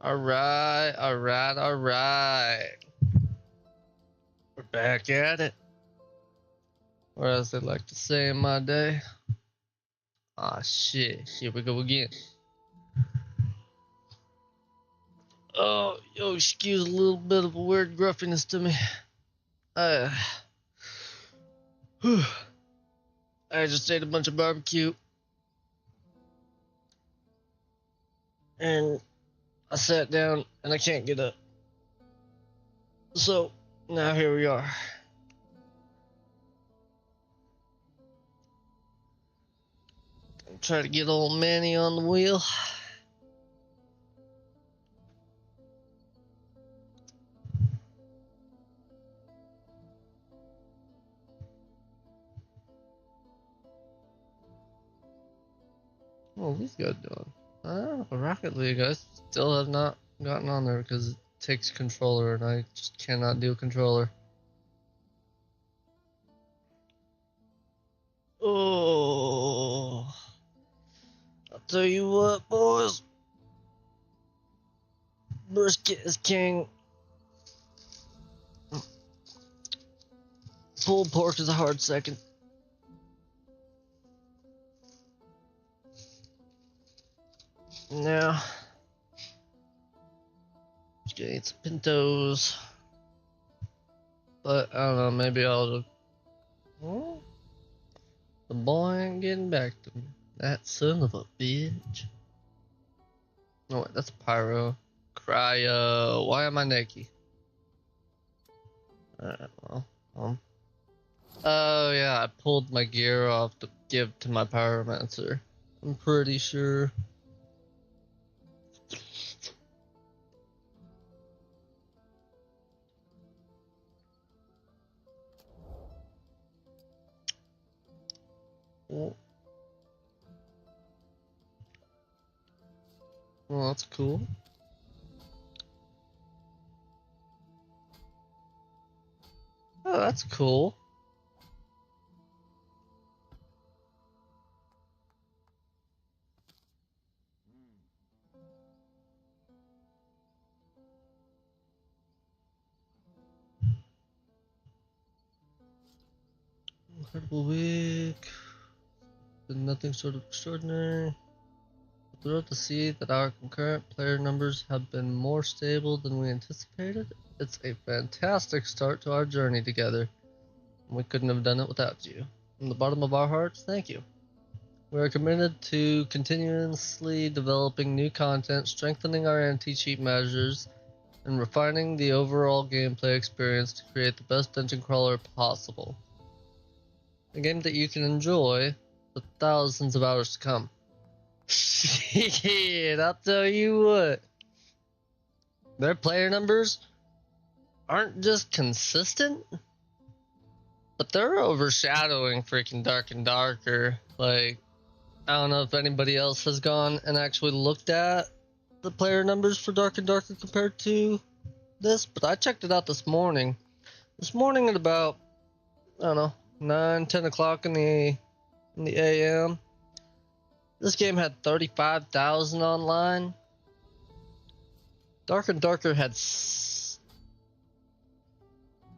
Alright, alright, alright. We're back at it. Or as they like to say in my day. Ah, shit. Here we go again. Oh, yo, excuse a little bit of a weird gruffiness to me. I just ate a bunch of barbecue. And I sat down and I can't get up. So, now here we are. Try to get old Manny on the wheel. What these guys doing? Rocket League. I still have not gotten on there because it takes controller and I just cannot do a controller. Oh, I'll tell you what, boys. Brisket is king. Pulled pork is a hard second. Now, just gonna eat some pintos. But I don't know, maybe I'll just. Oh, the boy ain't getting back to me. That son of a bitch. Oh wait, that's pyro. Cryo. Why am I naked? Well, oh yeah, I pulled my gear off to give to my Pyromancer. I'm pretty sure. Oh. Well, that's cool. Oh, that's cool. Incredible week. Been nothing sort of extraordinary. Thrilled to see that our concurrent player numbers have been more stable than we anticipated. It's a fantastic start to our journey together. We couldn't have done it without you. From the bottom of our hearts, thank you. We are committed to continuously developing new content, strengthening our anti-cheat measures, and refining the overall gameplay experience to create the best dungeon crawler possible. A game that you can enjoy for thousands of hours to come. Shit, I'll tell you what. Their player numbers aren't just consistent, but they're overshadowing freaking Dark and Darker. Like, I don't know if anybody else has gone and actually looked at the player numbers for Dark and Darker compared to this, but I checked it out this morning. This morning at about, I don't know, 9-10 o'clock in the AM. This game had 35,000 online. Dark and Darker had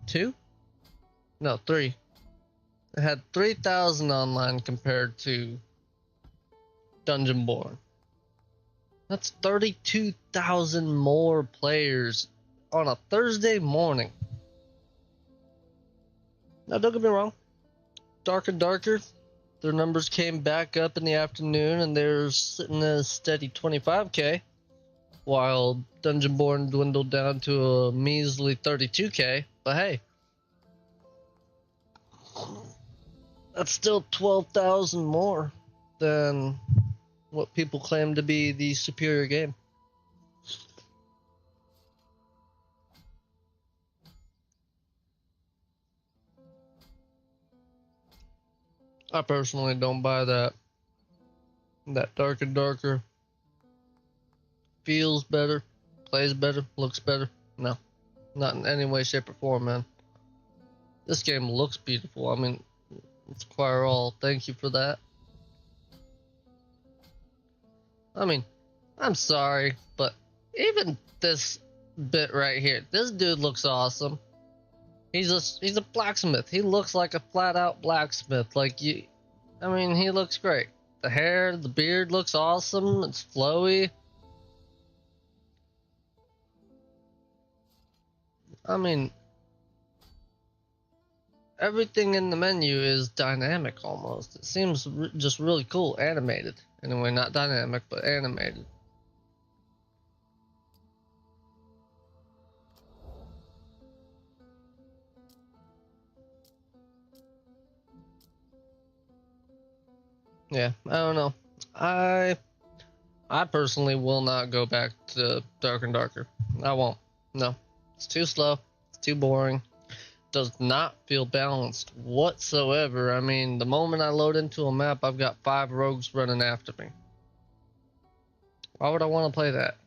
2? No, 3. It had 3,000 online compared to Dungeonborne. That's 32,000 more players on a Thursday morning. Now, don't get me wrong. Dark and Darker, their numbers came back up in the afternoon and they're sitting at a steady 25k, while Dungeonborne dwindled down to a measly 32k. But hey, that's still 12,000 more than what people claim to be the superior game. I personally don't buy that. That Dark and Darker feels better, plays better, looks better. No, not in any way, shape, or form, man. This game looks beautiful. I mean, it's Choir All. Thank you for that. I mean, I'm sorry, but Even this bit right here, this dude looks awesome. He's a blacksmith. He looks like a flat out blacksmith. Like you, I mean, he looks great. The hair, the beard looks awesome. It's flowy. I mean, everything in the menu is dynamic almost. It seems just really cool, animated. Anyway, not dynamic, but animated. Yeah, I don't know. I personally will not go back to Dark and Darker. I won't. No. It's too slow. It's too boring. Does not feel balanced whatsoever. I mean, the moment I load into a map, I've got 5 rogues running after me. Why would I want to play that?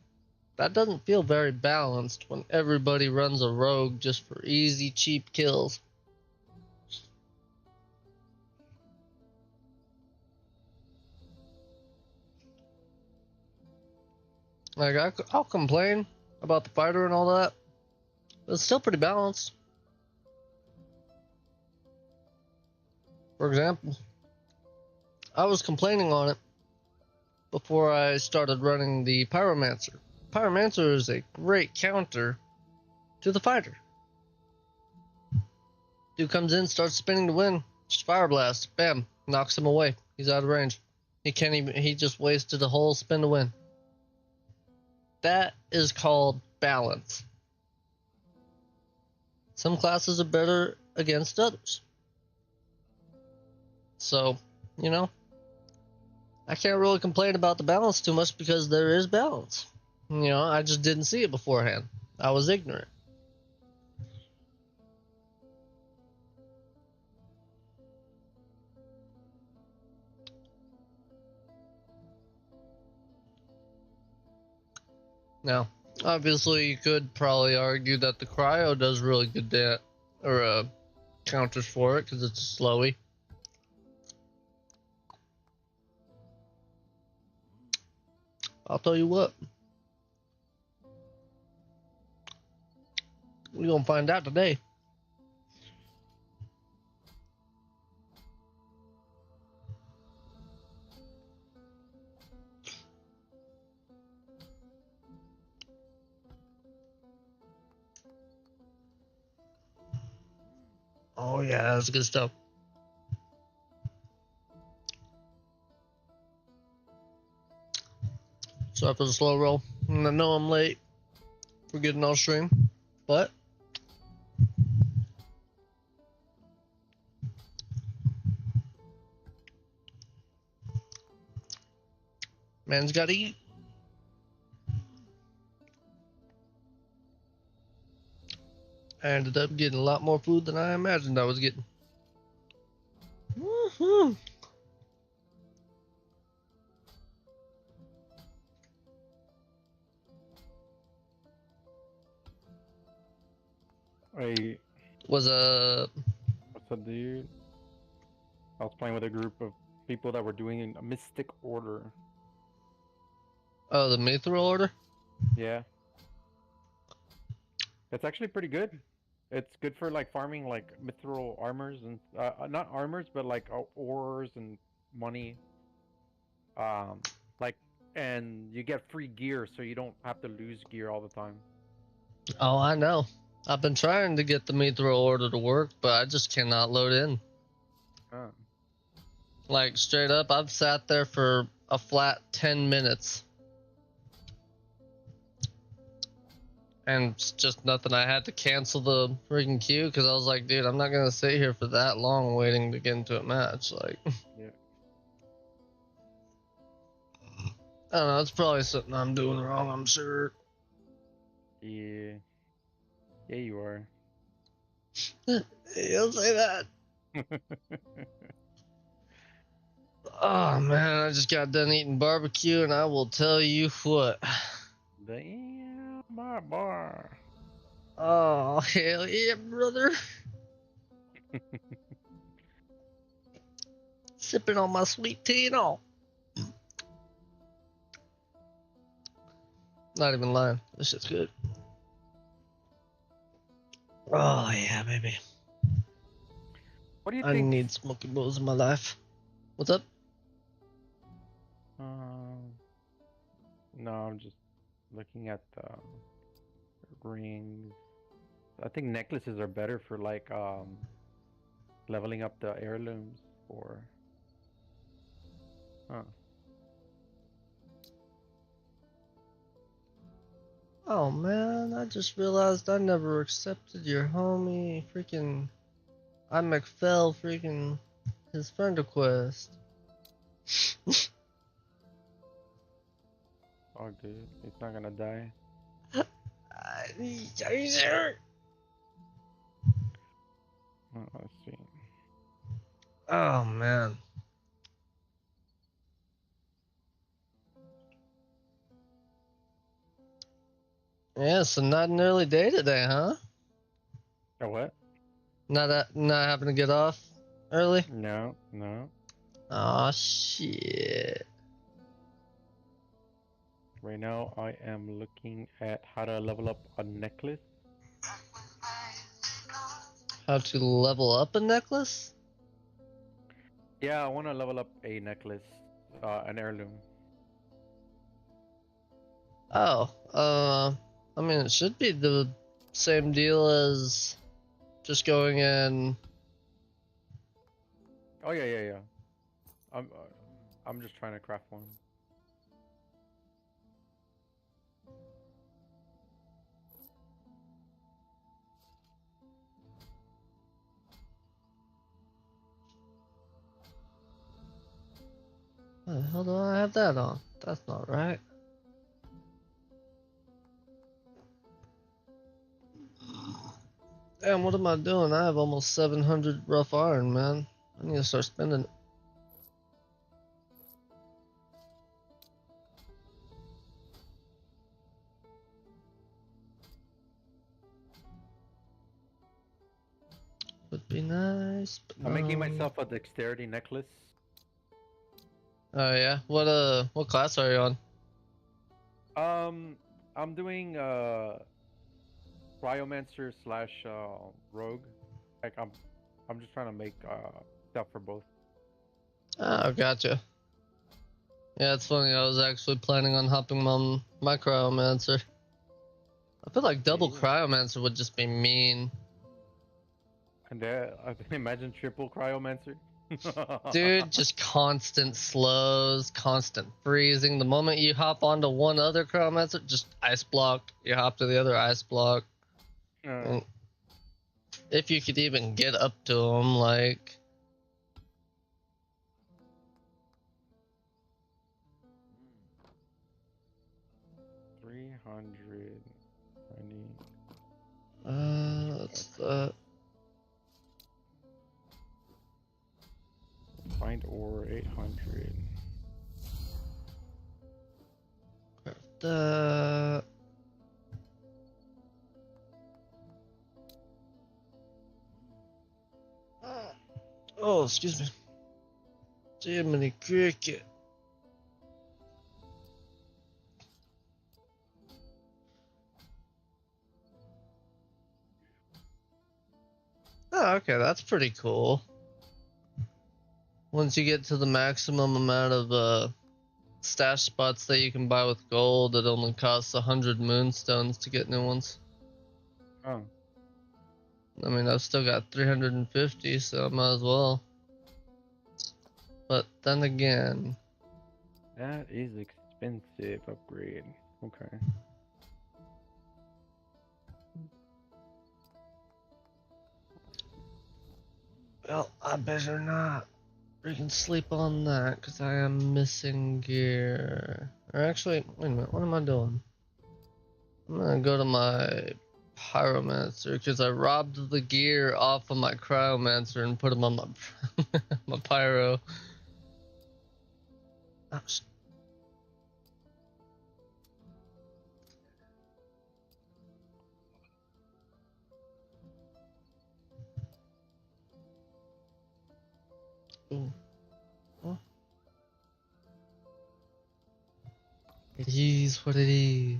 That doesn't feel very balanced when everybody runs a rogue just for easy, cheap kills. Like, I'll complain about the fighter and all that, but it's still pretty balanced. For example, I was complaining on it before I started running the Pyromancer. Pyromancer is a great counter to the fighter. Dude comes in, starts spinning to win, just fire blast, bam, knocks him away. He's out of range. He can't even. He just wasted a whole spin to win. That is called balance. Some classes are better against others. So, you know, I can't really complain about the balance too much because there is balance. You know, I just didn't see it beforehand. I was ignorant. Now, obviously, you could probably argue that the cryo does really good counters for it because it's slowy. I'll tell you what. We're gonna find out today. Oh yeah, that's good stuff. Sorry for the slow roll. I know I'm late for getting on stream, but man's gotta eat. I ended up getting a lot more food than I imagined I was getting. Woohoo! I Was a what's up, dude? I was playing with a group of people that were doing a mystic order. the mithril order? Yeah, it's actually pretty good. It's good for like farming like mithril armors and not armors, but like ores and money. Um, like, and you get free gear, so you don't have to lose gear all the time. Oh, I know. I've been trying to get the mithril order to work, but I just cannot load in. Huh. Like, straight up, I've sat there for a flat 10 minutes. And it's just nothing. I had to cancel the freaking queue because I was like, dude, I'm not going to sit here for that long waiting to get into a match. Like, Yeah. I don't know. It's probably something I'm doing wrong, I'm sure. Yeah. Yeah, you are. You'll say that. Oh, man. I just got done eating barbecue, and I will tell you what. Damn, my bar. Oh, hell yeah, brother. Sipping on my sweet tea and all. Not even lying. This shit's good. Oh yeah, baby. What do you I think? need smoky bowls in my life. What's up? No, I'm just looking at the rings. I think necklaces are better for like leveling up the heirlooms or huh. Oh man, I just realized I never accepted your homie freaking I McFell freaking his friend request. Oh good. It's not gonna die. Are you sure? Let's see. Oh man. Yeah, so not an early day today, huh? Oh what? Not having to get off early? No, no. Aw shit. Right now I am looking at how to level up a necklace. How to level up a necklace? Yeah, I want to level up a necklace, an heirloom. Oh, I mean it should be the same deal as just going in. Oh yeah, yeah, yeah. I'm just trying to craft one. What the hell do I have that on? That's not right. Damn, what am I doing? I have almost 700 rough iron, man. I need to start spending it. Would be nice, but I'm making no. myself a dexterity necklace. Oh yeah? What class are you on? I'm doing Cryomancer slash rogue. Like I'm just trying to make stuff for both. Oh, gotcha. Yeah, it's funny. I was actually planning on hopping on my Cryomancer. I feel like double See? Cryomancer would just be mean. And I can imagine triple Cryomancer. Dude, just constant slows, constant freezing. The moment you hop onto one other Cryomancer, just ice block. You hop to the other ice block. And if you could even get up to them, like... 320. That's that. Find ore 800. That. Oh, excuse me. Jiminy Cricket. Oh, okay, that's pretty cool. Once you get to the maximum amount of stash spots that you can buy with gold, it only costs 100 moonstones to get new ones. Oh. I mean, I've still got 350, so I might as well. But then again... That is expensive upgrade. Okay. Well, I better not freaking sleep on that, because I am missing gear. Or actually, wait a minute, what am I doing? I'm gonna go to my Pyromancer, because I robbed the gear off of my Cryomancer and put them on my, my Pyro. Oh, ooh. Oh. It is what it is.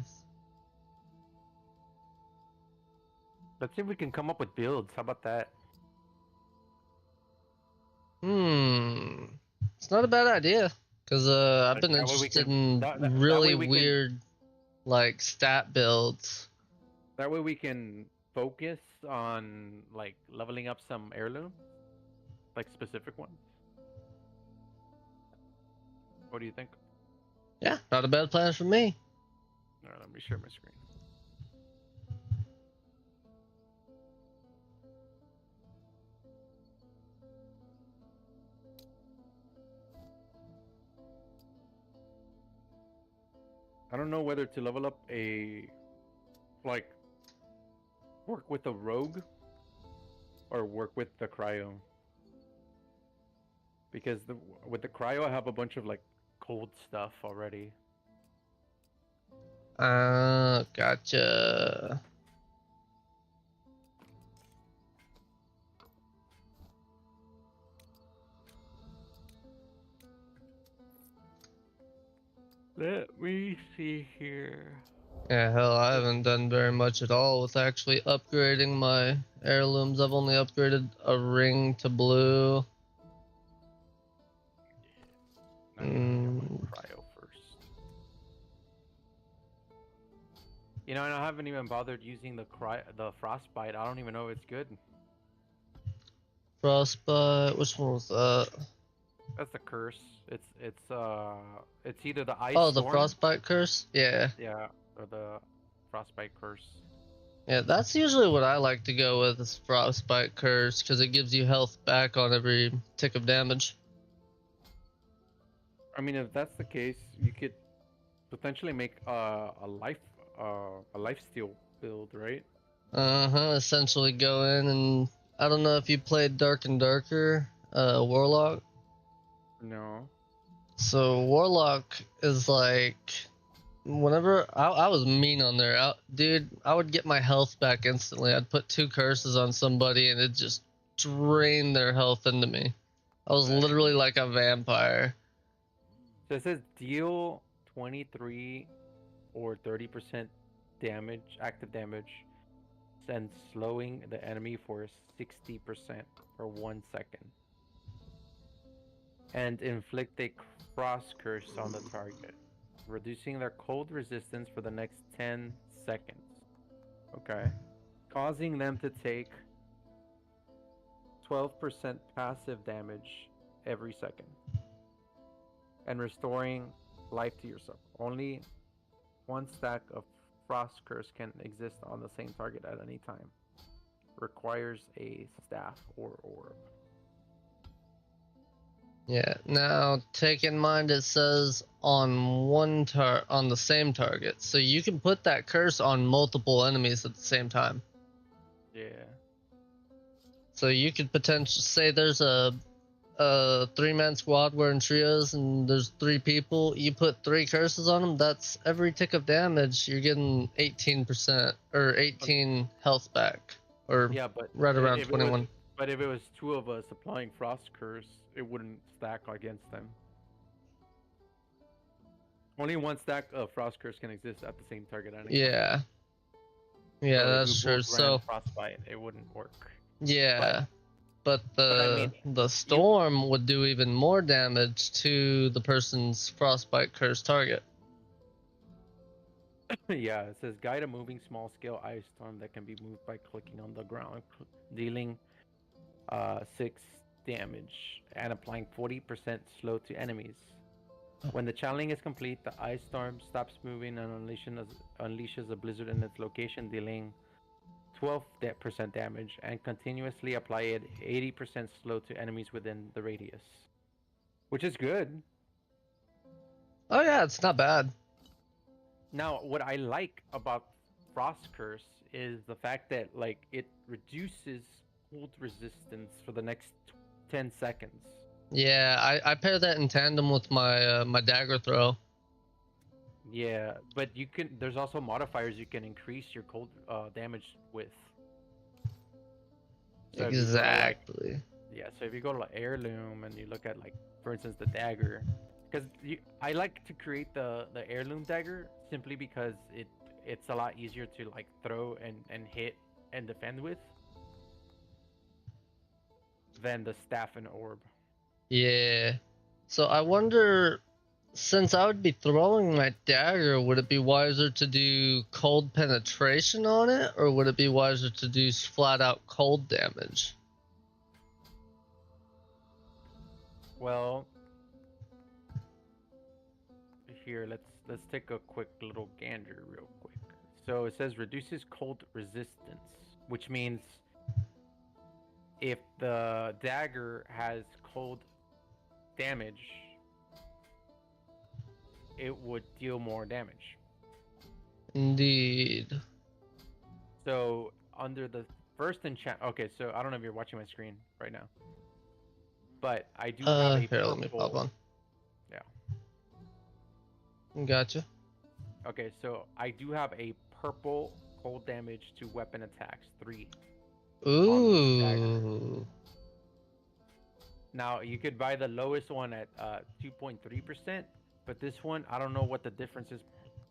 Let's see if we can come up with builds. How about that? It's not a bad idea. Cause I've been That way we interested can. in That really way we can. weird, like stat builds. That way we can focus on like leveling up some heirloom, like specific ones. What do you think? Yeah, not a bad plan for me. All right, let me share my screen. I don't know whether to level up a like work with a rogue or work with the cryo. Because with the cryo I have a bunch of like cold stuff already. Gotcha. Let me see here. Yeah, hell, I haven't done very much at all with actually upgrading my heirlooms. I've only upgraded a ring to blue. I need to get my cryo first. You know, and I haven't even bothered using the frostbite. I don't even know if it's good. Frostbite, which one was that? That's the curse. It's either the ice Oh, the storm, frostbite curse? Yeah. yeah, or the frostbite curse. Yeah, that's usually what I like to go with is frostbite curse because it gives you health back on every tick of damage. I mean, if that's the case, you could potentially make a life steal build, right? Essentially go in and I don't know if you played Dark and Darker, Warlock. No. So Warlock is like whenever I was mean on there, dude, I would get my health back instantly. I'd put 2 curses on somebody and it just drained their health into me. I was literally like a vampire. So it says deal 23 or 30% damage, active damage, and slowing the enemy for 60% for 1 second. And inflict a cross curse on the target, reducing their cold resistance for the next 10 seconds. Okay. Causing them to take 12% passive damage every second. And restoring life to yourself. Only 1 stack of Frost Curse can exist on the same target at any time. Requires a staff or orb. Yeah. Now, take in mind it says on on the same target, so you can put that curse on multiple enemies at the same time. Yeah. So you could potentially say there's a 3-man squad wearing trios and there's 3 people. You put 3 curses on them. That's every tick of damage. You're getting 18% or 18 health back, or yeah, but right around if 21. But if it was 2 of us applying Frost Curse, it wouldn't stack against them. Only 1 stack of Frost Curse can exist at the same target. Yeah. Yeah, so that's true. So Frostbite, it wouldn't work. yeah, but I mean, the storm would do even more damage to the person's frostbite curse target. Yeah, it says guide a moving small scale ice storm that can be moved by clicking on the ground, dealing 6 damage and applying 40% slow to enemies. When the channeling is complete, the ice storm stops moving and unleashes a blizzard in its location, dealing 12% damage, and continuously apply it 80% slow to enemies within the radius. Which is good. Oh yeah, it's not bad. Now, what I like about Frost Curse is the fact that like it reduces cold resistance for the next 10 seconds. Yeah, I pair that in tandem with my my dagger throw. Yeah, but you can. There's also modifiers you can increase your cold damage with. So Exactly. so if you go to like heirloom and you look at like, for instance, the dagger, because I like to create the heirloom dagger simply because it's a lot easier to like throw and hit and defend with than the staff and orb. Yeah. So I wonder, since I would be throwing my dagger, would it be wiser to do cold penetration on it, or would it be wiser to do flat out cold damage? Well, here let's take a quick little gander real quick. So it says reduces cold resistance, which means if the dagger has cold damage, it would deal more damage. Indeed. So under the first enchant, okay, so I don't know if you're watching my screen right now, but I do have a Here, purple. let me pop on. Yeah. Gotcha. Okay, so I do have a purple cold damage to weapon attacks 3. Ooh. Now you could buy the lowest one at 2.3%, but this one I don't know what the difference is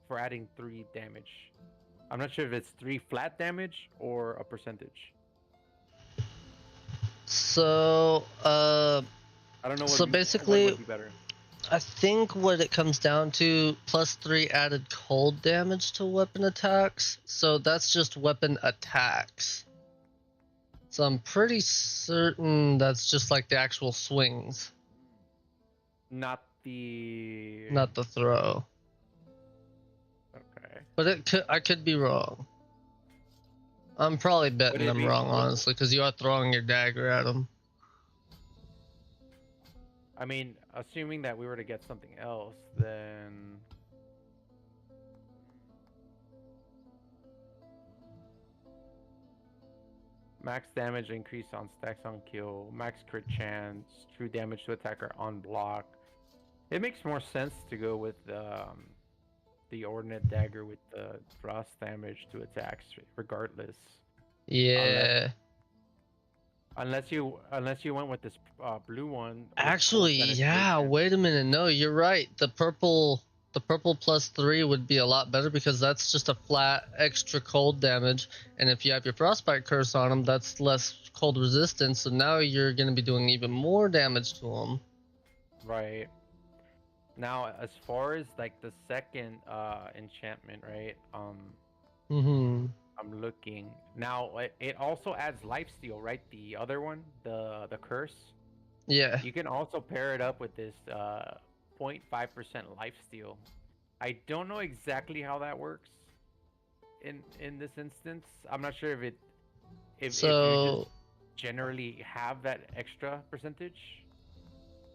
for adding 3 damage. I'm not sure if it's 3 flat damage or a percentage. So I don't know. So basically, what would be better. I think what it comes down to, +3 added cold damage to weapon attacks. So that's just weapon attacks. So I'm pretty certain that's just like the actual swings, Not the throw. Okay. But I could be wrong. I'm probably betting I'm wrong, honestly, because you are throwing your dagger at him. I mean, assuming that we were to get something else, then max damage increase on stacks on kill, max crit chance, true damage to attacker on block. It makes more sense to go with the ordinate dagger with the frost damage to attacks regardless. Yeah. Unless you went with this blue one. Actually, yeah, wait a minute. No, you're right. The purple +3 would be a lot better because that's just a flat extra cold damage, and if you have your frostbite curse on them, that's less cold resistance. So now you're going to be doing even more damage to them. Right. Now, as far as like the second enchantment, right? I'm looking now. It also adds lifesteal, right? The other one, the curse. Yeah. You can also pair it up with this 0.5% lifesteal. I don't know exactly how that works in this instance. I'm not sure if you just generally have that extra percentage.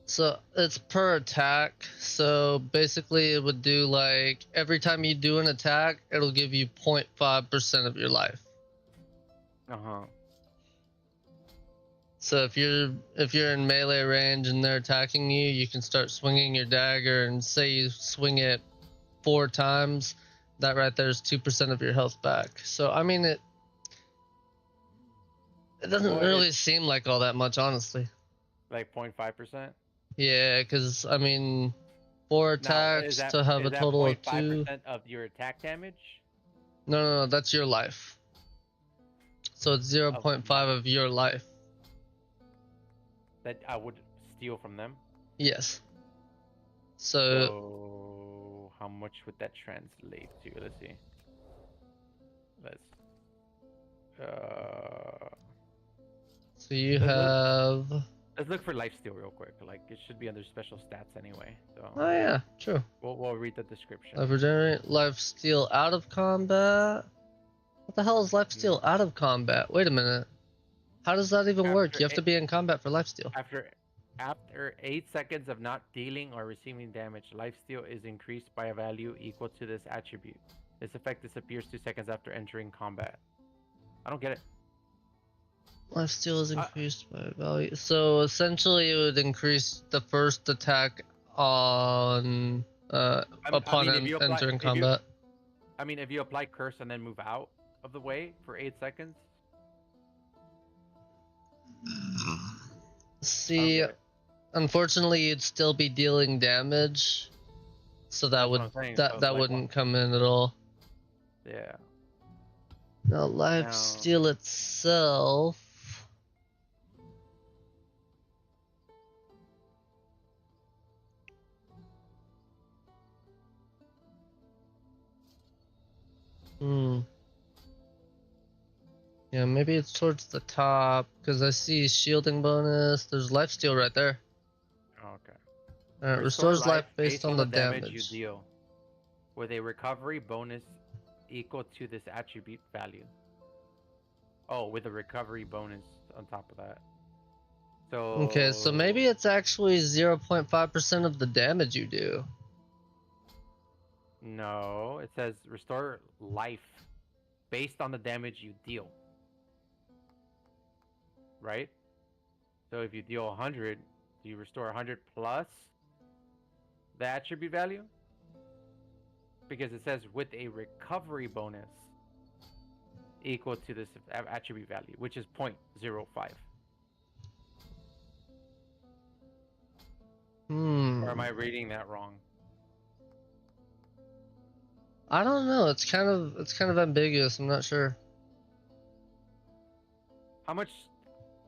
So it's per attack. So basically it would do like every time you do an attack, it'll give you 0.5% of your life. So if you're in melee range and they're attacking you, you can start swinging your dagger, and say you swing it 4 times, that right there is 2% of your health back. So I mean it doesn't really seem like all that much, honestly. Like 0.5%? Yeah, because I mean, 4 attacks to have a total of 2. 0.5% of your attack damage? No, that's your life. So it's 0.5 of your life. That I would steal from them? Yes. So how much would that translate to? Let's see. So you have. Let's look for lifesteal real quick. Like it should be under special stats anyway. So. Oh yeah, true. We'll read the description. Regenerate lifesteal out of combat. What the hell is lifesteal out of combat? Wait a minute. How does that even work? You have to be in combat for lifesteal. After 8 seconds of not dealing or receiving damage, lifesteal is increased by a value equal to this attribute. This effect disappears 2 seconds after entering combat. I don't get it. Lifesteal is increased by value. So essentially, it would increase the first attack on upon entering combat. If you apply curse and then move out of the way for 8 seconds. See, unfortunately, you'd still be dealing damage, so that wouldn't come in at all. Yeah. Now, life Now, steal itself. Hmm. Yeah, maybe it's towards the top because I see shielding bonus. There's life steal right there. okay. Restore Restores life life based based on on the the damage you damage. deal, with a recovery bonus equal to this attribute value. Oh, with a recovery bonus on top of that. Okay, so maybe So it's actually 0.5% of the damage you do. no, it says restore life based on the damage you deal. Right? So if you deal 100, do you restore 100 plus the attribute value? Because it says with a recovery bonus equal to this attribute value, which is 0.05. Or am I reading that wrong? I don't know. It's kind of ambiguous. I'm not sure. How much?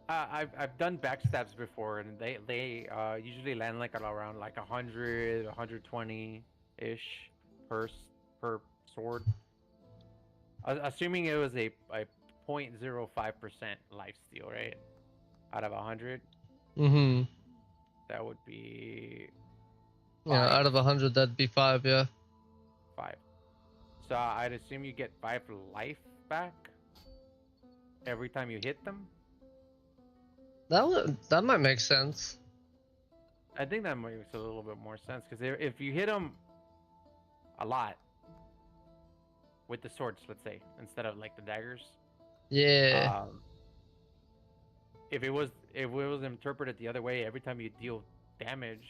I've done backstabs before, and they usually land like at around like 100, 120 ish per per sword. Assuming it was a 0.05% lifesteal, right? Out of 100, Mm-hmm. that would be Yeah, five. out of 100, that'd be 5. Yeah. 5. So I'd assume you get 5 life back every time you hit them. That might make sense. I think that makes a little bit more sense because if you hit them a lot with the swords, let's say, instead of like the daggers, Yeah. um, if it was interpreted the other way, every time you deal damage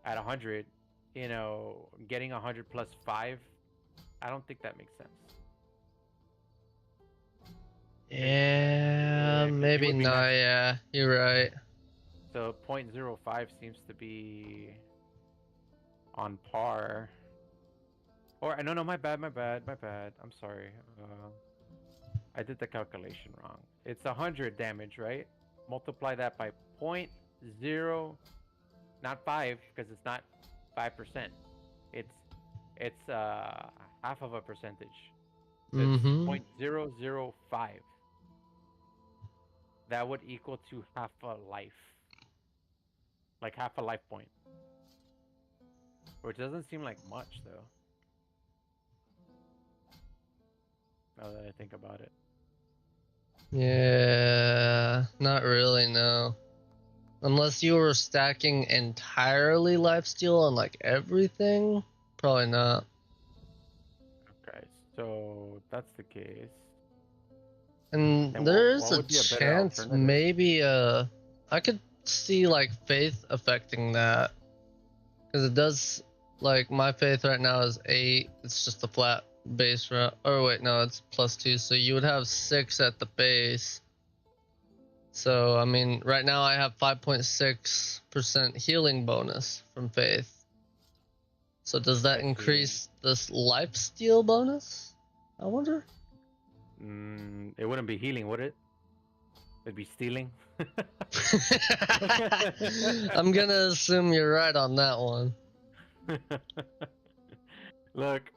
at 100, getting 100 plus 5, I don't think that makes sense. Yeah, Because you maybe would be not. maxing. Yeah, you're right. So 0.05 seems to be on par. Or no, my bad. I'm sorry. I did the calculation wrong. It's 100 damage, right? Multiply that by 0.0, not 5, because it's not 5%. It's half of a percentage. So it's Mm-hmm. 0.005. That would equal to half a life, like half a life point, which doesn't seem like much though. Now that I think about it. Yeah, not really. No. Unless you were stacking entirely lifesteal on like everything, probably not. Okay, so that's the case. And Then there is what a would be a better chance alternative? maybe I could see like faith affecting that because it does, like my faith right now is 8. It's just a flat base round. Or wait, no, it's +2. So you would have 6 at the base. So I mean, right now I have 5.6% healing bonus from faith. So does that That's healing. increase this lifesteal bonus? I wonder. It wouldn't be healing, would it? It'd be stealing. I'm gonna assume you're right on that one. Look,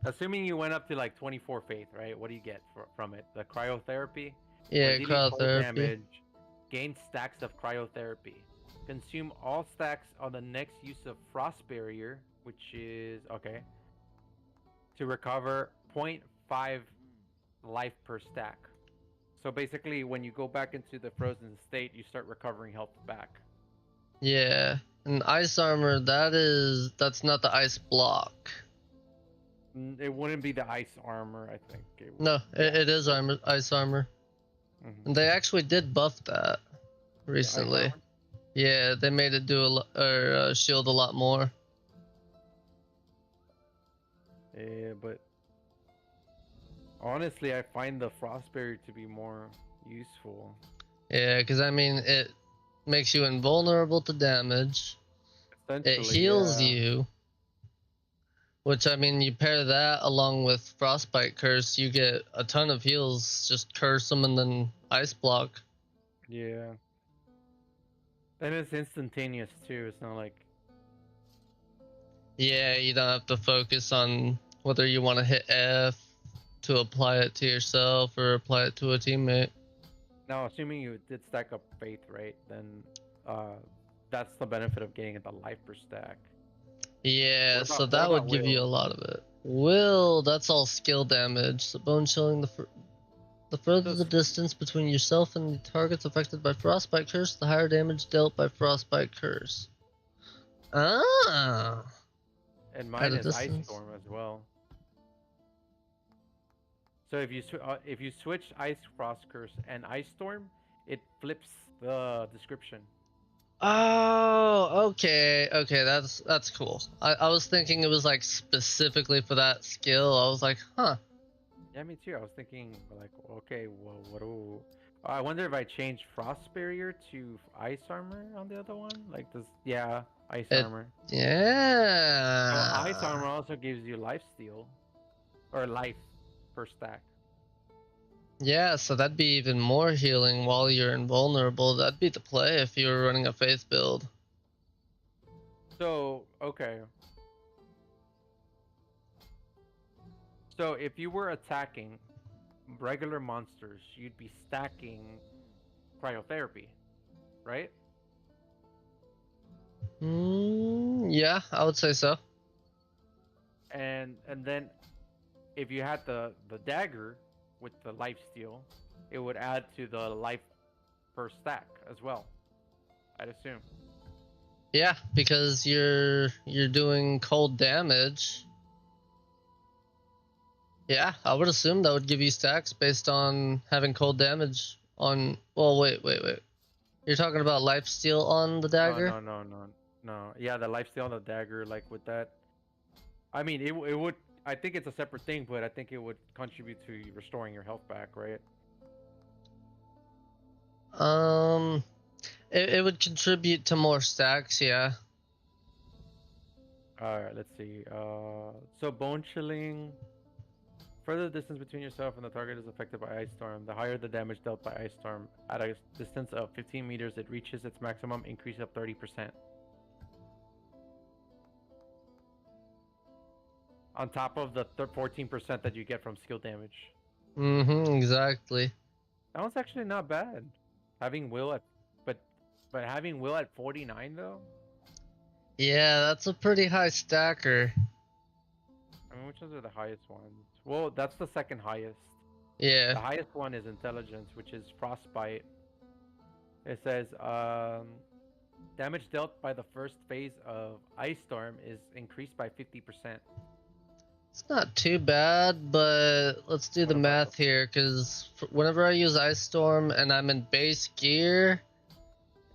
assuming you went up to like 24 faith, right? What do you get from it? The cryotherapy? When Yeah, dealing cold cryotherapy. damage, gain stacks of cryotherapy. Consume all stacks on the next use of frost barrier, which is okay, to recover 0.5 life per stack. So basically, when you go back into the frozen state, you start recovering health back. Yeah, and ice armor. That's not the ice block. It wouldn't be the ice armor, I think. No, Yeah. it is armor, ice armor, and they actually did buff that The ice recently. armor? Yeah, they made it do shield a lot more. Yeah, but honestly, I find the frost barrier to be more useful. Yeah, because I mean it makes you invulnerable to damage. It Essentially, heals yeah. you. Which, I mean, you pair that along with Frostbite Curse, you get a ton of heals. Just curse them and then Ice Block. Yeah. And it's instantaneous too. It's not like. Yeah, you don't have to focus on whether you want to hit F to apply it to yourself or apply it to a teammate. Now, assuming you did stack up Faith, right? Then that's the benefit of getting the life per stack. Yeah, so What that about would give you a Will? lot of it. Will, that's all skill damage. The bone chilling, the further the Does distance between yourself and the targets affected by Frostbite Curse, the higher damage dealt by Frostbite Curse. Ah! and At mine a is Ice distance. Storm as well. So if you switch Ice Frost Curse and Ice Storm, it flips the description. Oh, okay, okay, that's cool. I was thinking it was like specifically for that skill. I was like, huh. Yeah, me too. I was thinking like, okay, well, what do? I wonder if I change Frost Barrier to Ice Armor on the other one. Like this, yeah, Ice It, Armor. So Ice yeah. Armor also gives you Life Steal, or life per stack. Yeah, so that'd be even more healing while you're invulnerable. That'd be the play if you were running a faith build. So okay. So if you were attacking regular monsters, you'd be stacking cryotherapy, right? Yeah, I would say so. And then if you had the dagger with the life steal, it would add to the life per stack as well. I'd assume. Yeah, because you're doing cold damage. Yeah, I would assume that would give you stacks based on having cold damage on. Well, wait. You're talking about life steal on the No, dagger? no, no, no, no. Yeah, the life steal on the dagger, like with that. I mean, it would. I think it's a separate thing, but I think it would contribute to restoring your health back, right? Um, it would contribute to more stacks, yeah. All right, let's see. So bone chilling. Further distance between yourself and the target is affected by Ice Storm. The higher the damage dealt by Ice Storm, at a distance of 15 meters, it reaches its maximum increase of 30%. On top of the 14% that you get from skill damage. Exactly. That one's actually not bad. Having Will at, but having Will at 49 though. Yeah, that's a pretty high stacker. I mean, which ones are the highest ones? Well, that's the second highest. Yeah. The highest one is intelligence, which is frostbite. It says damage dealt by the first phase of Ice Storm is increased by 50%. It's not too bad, but let's do the What about math here, because whenever I use Ice Storm and I'm in base gear,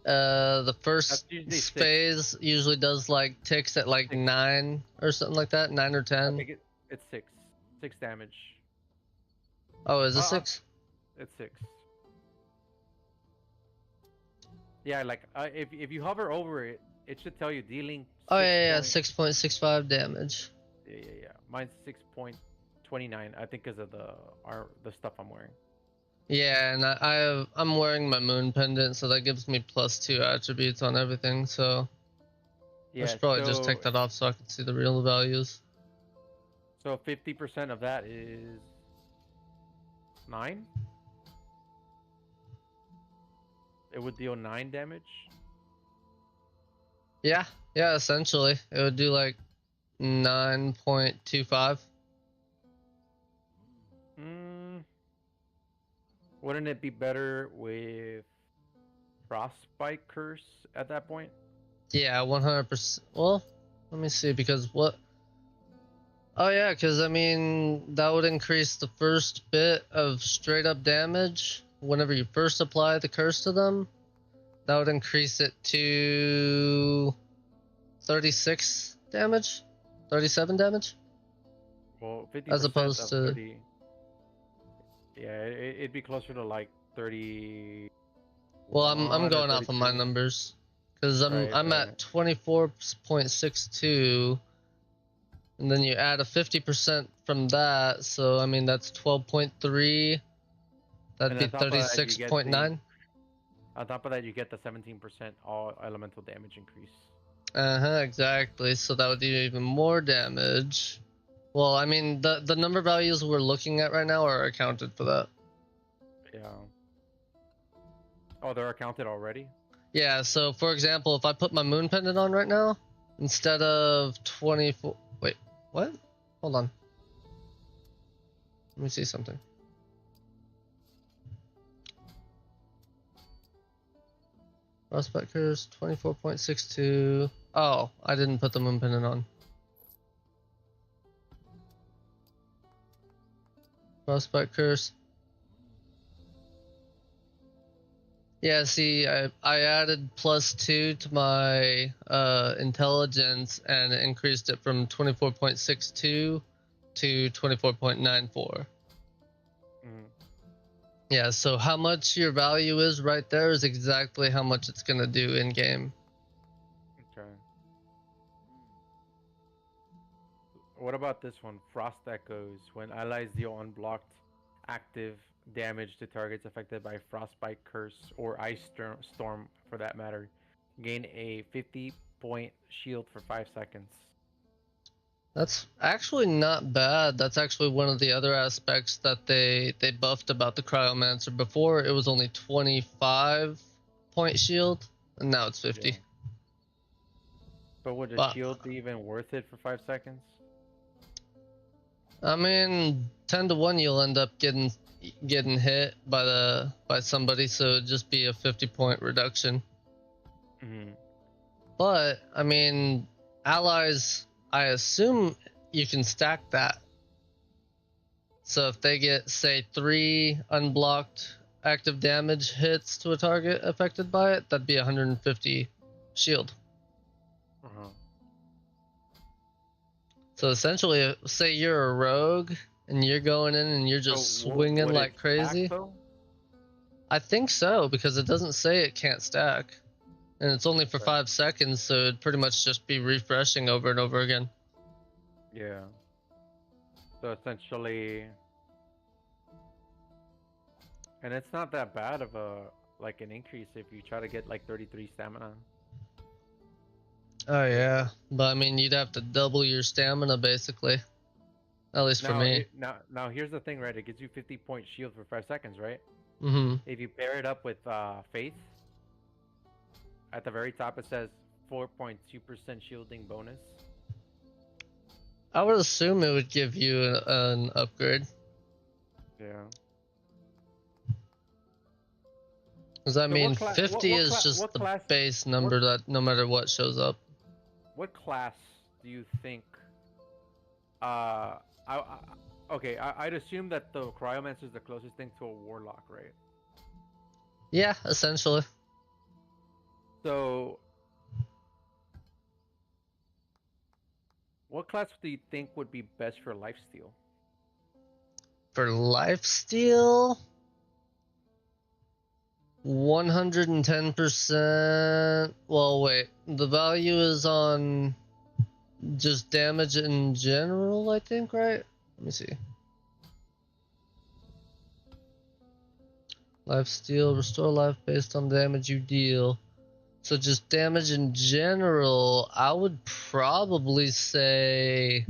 the first phase usually does like ticks at like 9 or something like that, 9 or 10. I think it's 6 damage. Oh, is it 6? It's 6. Yeah, like if you hover over it, it should tell you dealing. Oh yeah, 6.65 damage. Yeah. Mine's 6.29. I think because of the stuff I'm wearing. Yeah, and I'm wearing my moon pendant, so that gives me +2 attributes on everything. So yeah, I should probably just take that off so I can see the real values. So 50% of that is 9. It would deal 9 damage. Yeah, essentially it would do like 9.25. Wouldn't it be better with Frostbite Curse at that point? Yeah, 100%. Well, let me see, because what? Oh yeah, because I mean that would increase the first bit of straight up damage whenever you first apply the curse to them. That would increase it to 36 damage, 37 damage. Well, 50% as opposed to 30. Yeah, it'd be closer to like 30. Well, I'm going off of my numbers because I'm at 24.62. and then you add a 50% from that. So I mean that's 12.3. That'd And be on top of that, you get 36.9. on top of that, you get the 17% all elemental damage increase. Exactly. So that would do even more damage. Well, I mean, the number values we're looking at right now are accounted for that. Yeah. Oh, they're accounted already? Yeah, so for example, if I put my moon pendant on right now, instead of 24... Wait, what? Hold on. Let me see something. Frostbite curse, 24.62. Oh, I didn't put the moon pendant on. Frostbite curse. Yeah, see, I added +2 to my intelligence and increased it from 24.62 to 24.94. Yeah, so how much your value is right there is exactly how much it's gonna do in game. Okay. What about this one? Frost Echoes. When allies deal unblocked active damage to targets affected by Frostbite Curse or Ice Storm for that matter, gain a 50-point shield for 5 seconds. That's actually not bad. That's actually one of the other aspects that they buffed about the Cryomancer. Before it was only 25-point shield, and now it's 50. Yeah. But would a shield be even worth it for 5 seconds? I mean, 10 to 1 you'll end up getting hit by somebody, so it'd just be a 50-point reduction. But I mean, allies, I assume you can stack that. So if they get, say, 3 unblocked active damage hits to a target affected by it, that'd be 150 shield. So essentially, say you're a rogue and you're going in and you're just swinging like crazy. I think so, because it doesn't say it can't stack. And it's only for 5 seconds, so it'd pretty much just be refreshing over and over again. Yeah. So essentially... And it's not that bad of an increase if you try to get like 33 stamina. Oh yeah, but I mean, you'd have to double your stamina basically. At least for me. Now here's the thing, right? It gives you 50-point shield for 5 seconds, right? Mm-hmm. If you pair it up with Faith, at the very top it says 4.2% shielding bonus. I would assume it would give you an upgrade. Yeah. Because I mean, 50 is just the base number that no matter what shows up. What class do you think? Okay, I'd assume that the Cryomancer is the closest thing to a Warlock, right? Yeah, essentially. So, what class do you think would be best for lifesteal? For lifesteal? 110%. Well, wait. The value is on just damage in general, I think, right? Let me see. Lifesteal, restore life based on damage you deal. So just damage in general, I would probably say,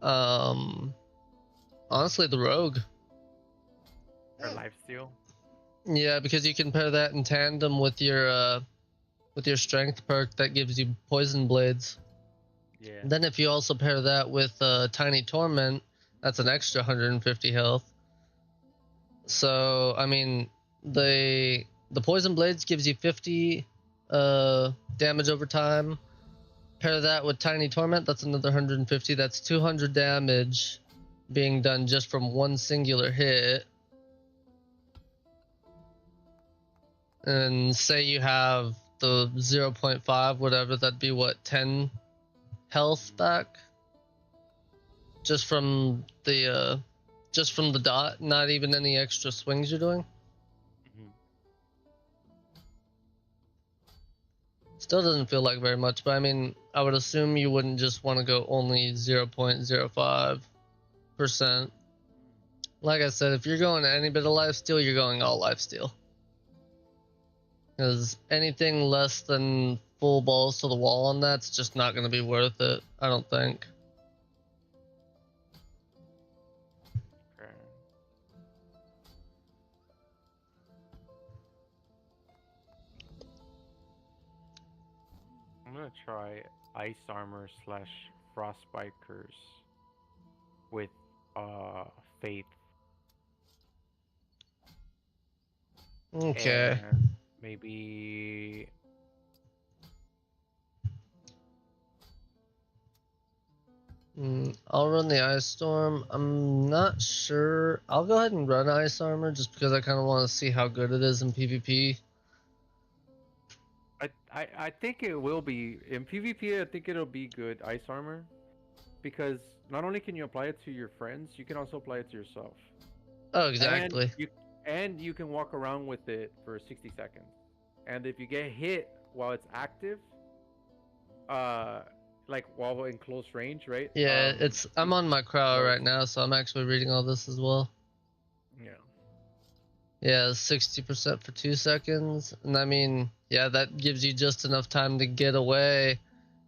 honestly, the rogue. For lifesteal? Yeah, because you can pair that in tandem with your strength perk that gives you poison blades. Yeah. And then if you also pair that with Tiny Torment, that's an extra 150 health. So I mean, the poison blades gives you 50 damage over time. Pair that with Tiny Torment, that's another 150. That's 200 damage being done just from one singular hit. And say you have the 0.5, whatever, that'd be what, 10 health back? Just from the dot, not even any extra swings you're doing. Still doesn't feel like very much, but I mean, I would assume you wouldn't just want to go only 0.05%. Like I said, if you're going any bit of lifesteal, you're going all lifesteal. Because anything less than full balls to the wall on that's just not going to be worth it, I don't think. Okay. I'm gonna try ice armor slash frostbite curse with faith. Okay. And maybe I'll run the ice storm. I'm not sure. I'll go ahead and run ice armor just because I kind of want to see how good it is in PvP. I think it will be in PvP. I think it'll be good ice armor because not only can you apply it to your friends, you can also apply it to yourself. Oh, exactly. And you can walk around with it for 60 seconds. And if you get hit while it's active, like while in close range, right? Yeah, I'm on my cryo right now, so I'm actually reading all this as well. Yeah. Yeah, 60% for 2 seconds. And I mean, yeah, that gives you just enough time to get away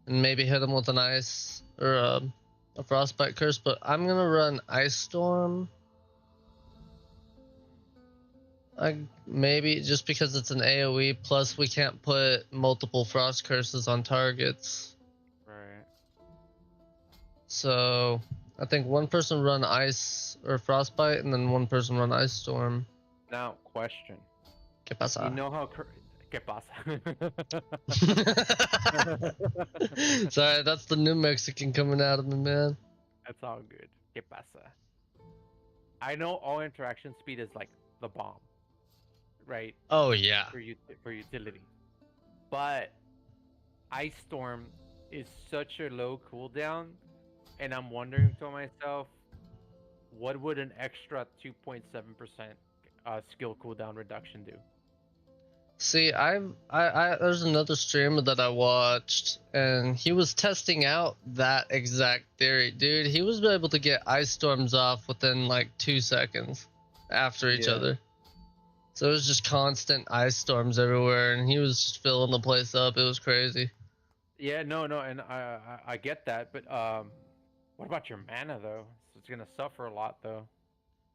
and maybe hit them with an ice or a frostbite curse. But I'm going to run Ice Storm. Maybe just because it's an AoE, plus we can't put multiple frost curses on targets. Right. So I think one person run ice or frostbite, and then one person run ice storm. Now, question. ¿Qué pasa? You know how... ¿Qué pasa? Sorry, that's the New Mexican coming out of me, man. That's all good. ¿Qué pasa? I know all interaction speed is like the bomb, right? Oh yeah. For utility, but Ice Storm is such a low cooldown, and I'm wondering to myself, what would an extra 2.7% skill cooldown reduction do? See, there's another streamer that I watched, and he was testing out that exact theory, dude. He was able to get ice storms off within like 2 seconds after each other. So it was just constant ice storms everywhere, and he was just filling the place up. It was crazy. Yeah, no, and I get that, but what about your mana though? So it's gonna suffer a lot though.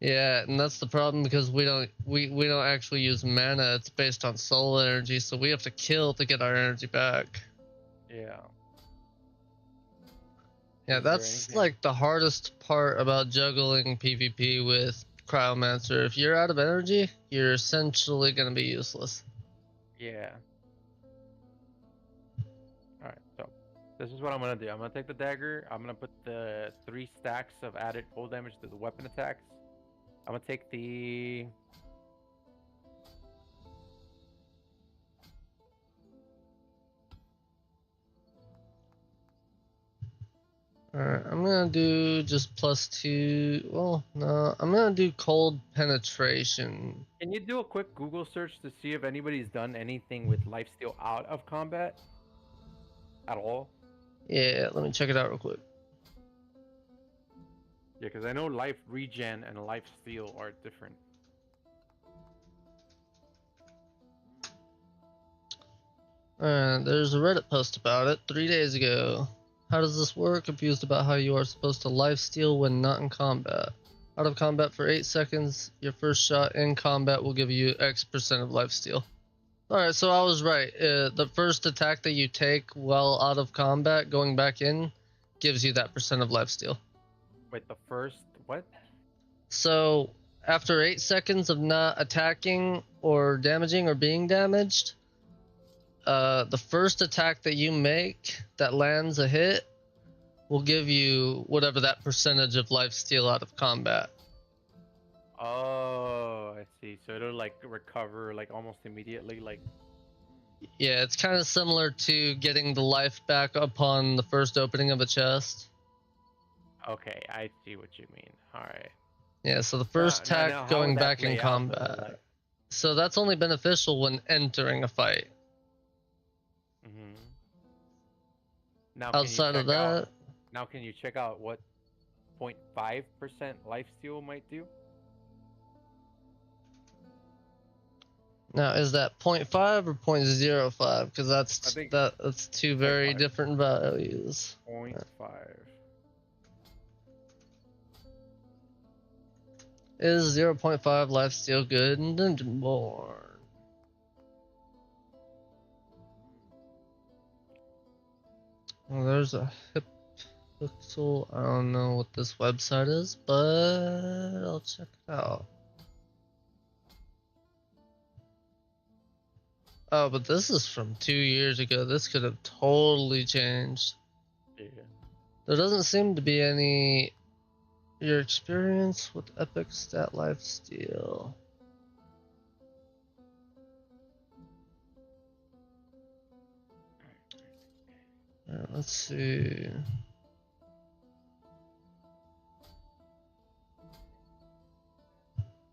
Yeah, and that's the problem because we don't actually use mana. It's based on soul energy, so we have to kill to get our energy back. Yeah. Yeah, that's like the hardest part about juggling PvP with Cryomancer. If you're out of energy, you're essentially gonna be useless. Yeah. Alright, so this is what I'm gonna do. I'm gonna take the dagger, I'm gonna put the 3 stacks of added full damage to the weapon attacks. I'm gonna take the... Alright, I'm gonna do just +2. Well, no, I'm gonna do cold penetration. Can you do a quick Google search to see if anybody's done anything with lifesteal out of combat? At all? Yeah, let me check it out real quick. Yeah, because I know life regen and life steal are different. There's a Reddit post about it 3 days ago. How does this work? Confused about how you are supposed to lifesteal when not in combat. Out of combat for 8 seconds, your first shot in combat will give you X% of lifesteal. Alright, so I was right. The first attack that you take while out of combat, going back in, gives you that % of lifesteal. Wait, the first... what? So, after 8 seconds of not attacking or damaging or being damaged, the first attack that you make that lands a hit will give you whatever that percentage of lifesteal out of combat. Oh, I see. So it'll like recover like almost immediately, like... Yeah, it's kind of similar to getting the life back upon the first opening of a chest. Okay, I see what you mean. Alright. Yeah, so the first attack going back in combat. So that's only beneficial when entering a fight. Mm-hmm. Now can you Outside of check out? that, Now can you check out what 0.5% lifesteal might do? now is that 0.5 or 0.05? Because I think that's two point very 5. different values. 0.5. Is 0.5 life steal good in Dungeonborne? Well, there's a hip pixel. I don't know what this website is, but I'll check it out. Oh, but this is from 2 years ago. This could have totally changed. Yeah. There doesn't seem to be any. Your experience with epic stat life steal. Let's see.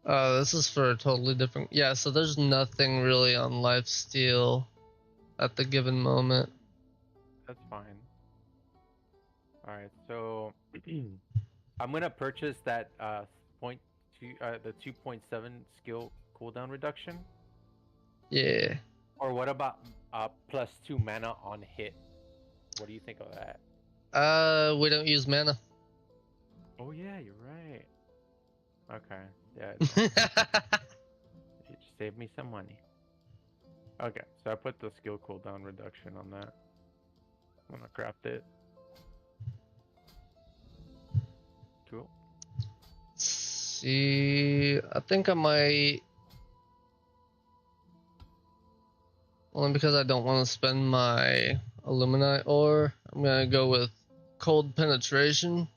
Oh, this is for a totally different. Yeah, so there's nothing really on lifesteal at the given moment. That's fine. All right, so I'm gonna purchase that point two the 2.7 skill cooldown reduction. Yeah. Or what about +2 mana on hit? What do you think of that? We don't use mana. Oh yeah, you're right. Okay, yeah, it's fine. You just save me some money. Okay, so I put the skill cooldown reduction on that. I'm gonna craft it. Cool. See, I think I might. Only because I don't want to spend my Illuminite ore. I'm gonna go with cold penetration.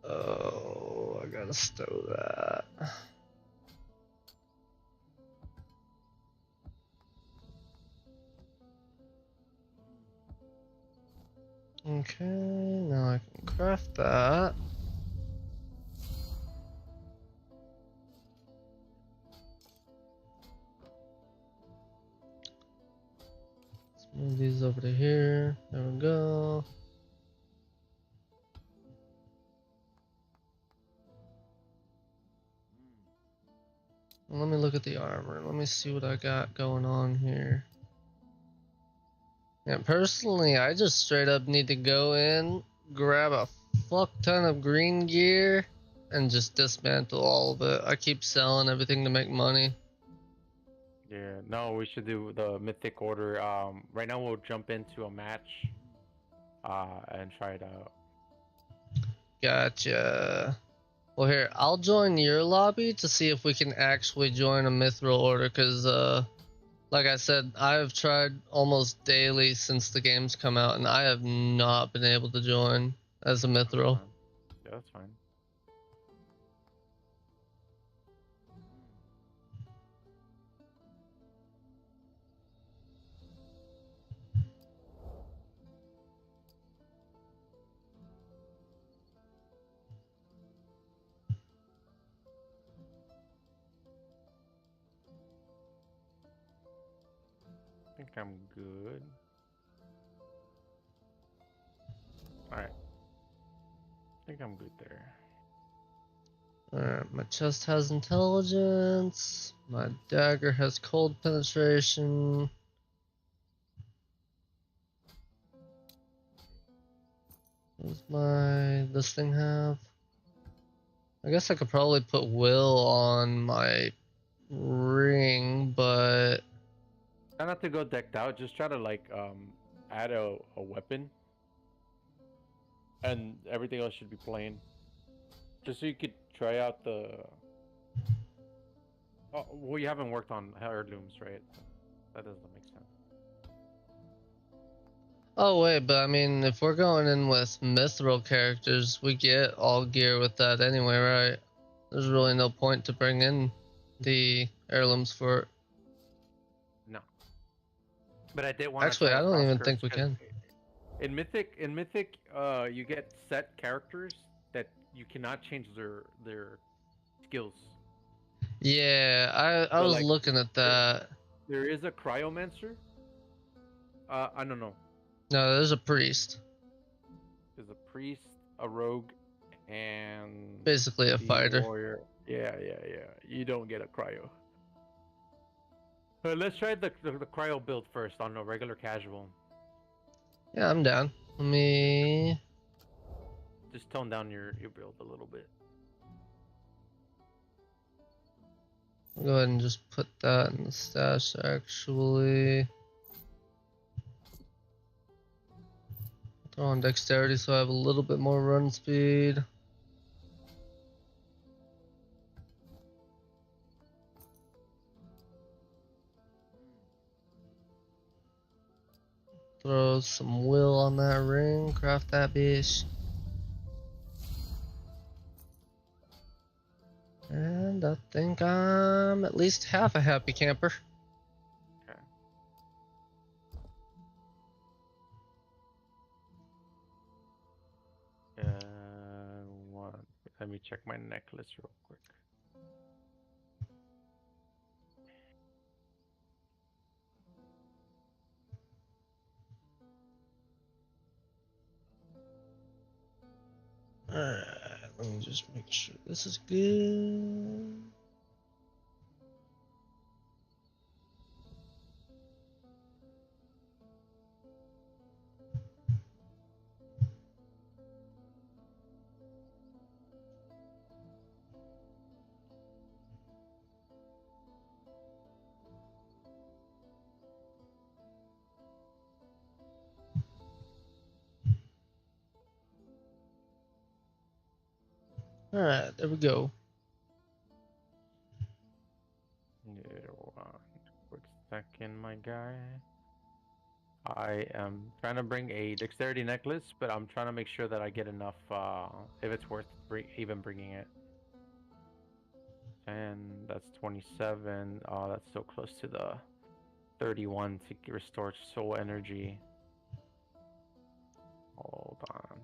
Oh, I gotta stow that. Okay, now I can craft that. Let's move these over to here. There we go. Let me look at the armor. Let me see what I got going on here. Yeah, personally, I just straight up need to go in, grab a fuck ton of green gear, and just dismantle all of it. I keep selling everything to make money. Yeah, no, we should do the mythic order. Right now we'll jump into a match, and try it out. Gotcha. Well, here, I'll join your lobby to see if we can actually join a mithril order, because, like I said, I've tried almost daily since the game's come out, and I have not been able to join as a mithril. Yeah, that's fine. I think I'm good. Alright. I think I'm good there. Alright, my chest has intelligence. My dagger has cold penetration. What does this thing have? I guess I could probably put will on my ring, but Try not to go decked out, just try to like add a weapon. And everything else should be plain. Just so you could try out the oh well you haven't worked on heirlooms, right? So that doesn't make sense. oh wait, but I mean, if we're going in with mithril characters, we get all gear with that anyway, right? There's really no point to bring in the heirlooms for it. No. But I did want to Actually, try I don't cross even curse think we because can. in mythic you get set characters that you cannot change their skills. Yeah, I So was like looking at there that. there is a Cryomancer. I don't know. No, there's a priest. There's a priest, a rogue, and Basically a the fighter. warrior. Yeah, yeah, yeah. You don't get a cryo. Let's try the cryo build first on a regular casual. Yeah, I'm down. Let me Just tone down your build a little bit. go ahead and just put that in the stash actually. Throw on dexterity so I have a little bit more run speed. Throw some will on that ring, craft that bitch. And I think I'm at least half a happy camper. Okay. One. Let me check my necklace real quick. Alright, let me just make sure this is good. Alright, there we go. One quick second, my guy. I am trying to bring a dexterity necklace, but I'm trying to make sure that I get enough, if it's worth even bringing it. And that's 27. Oh, that's so close to the 31 to restore soul energy. Hold on.